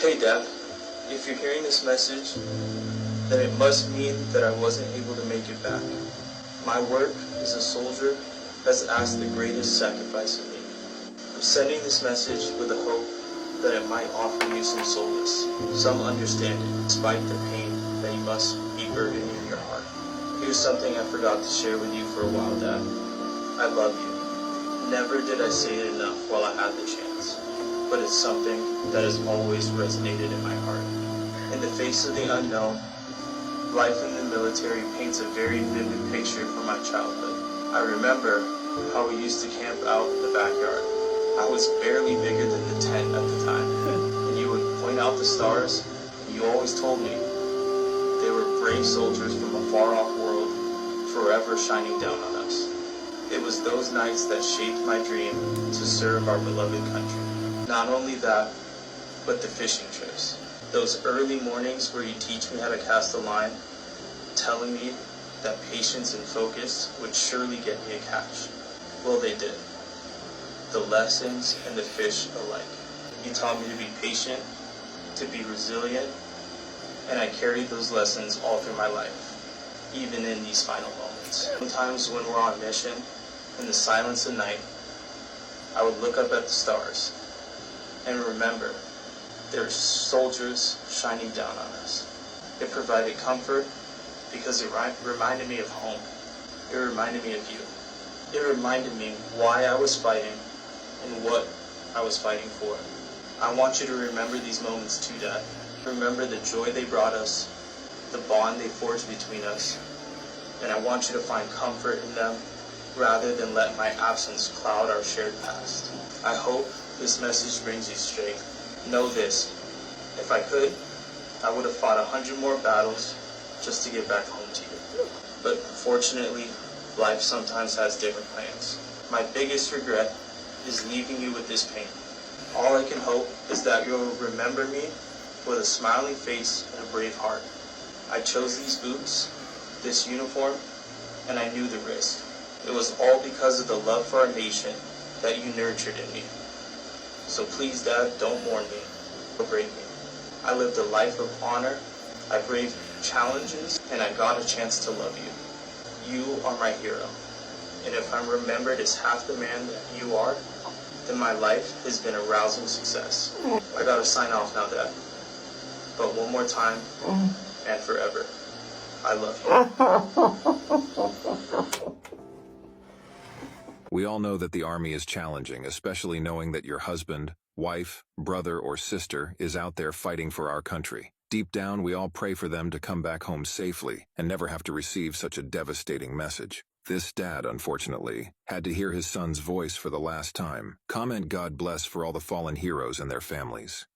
Hey Dad, if you're hearing this message, then it must mean that I wasn't able to make it back. My work as a soldier has asked the greatest sacrifice of me. I'm sending this message with the hope that it might offer you some solace, some understanding, despite the pain that you must be burdening in your heart. Here's something I forgot to share with you for a while, Dad. I love you. Never did I say it enough while I had the chance, but it's something that has always resonated in my heart. In the face of the unknown, life in the military paints a very vivid picture from my childhood. I remember how we used to camp out in the backyard. I was barely bigger than the tent at the time, and you would point out the stars, and you always told me they were brave soldiers from a far-off world, forever shining down on us. It was those nights that shaped my dream to serve our beloved country. Not only that, but the fishing trips. Those early mornings where you teach me how to cast a line, telling me that patience and focus would surely get me a catch. Well, they did. The lessons and the fish alike. You taught me to be patient, to be resilient, and I carried those lessons all through my life, even in these final moments. Sometimes when we're on mission, in the silence of night, I would look up at the stars and remember there's soldiers shining down on us. It provided comfort because it reminded me of home. It reminded me of you. It reminded me why I was fighting and what I was fighting for. I want you to remember these moments too, Dad. Remember the joy they brought us, the bond they forged between us, and I want you to find comfort in them rather than let my absence cloud our shared past. I hope this message brings you strength. Know this, if I could, I would have fought 100 more battles just to get back home to you. But unfortunately, life sometimes has different plans. My biggest regret is leaving you with this pain. All I can hope is that you'll remember me with a smiling face and a brave heart. I chose these boots, this uniform, and I knew the risk. It was all because of the love for our nation that you nurtured in me. So please, Dad, don't mourn me or break me. I lived a life of honor, I braved challenges, and I got a chance to love you. You are my hero. And if I'm remembered as half the man that you are, then my life has been a rousing success. I gotta sign off now, Dad. But one more time, and forever, I love you. We all know that the Army is challenging, especially knowing that your husband, wife, brother, or sister is out there fighting for our country. Deep down, we all pray for them to come back home safely and never have to receive such a devastating message. This dad, unfortunately, had to hear his son's voice for the last time. Comment God bless for all the fallen heroes and their families.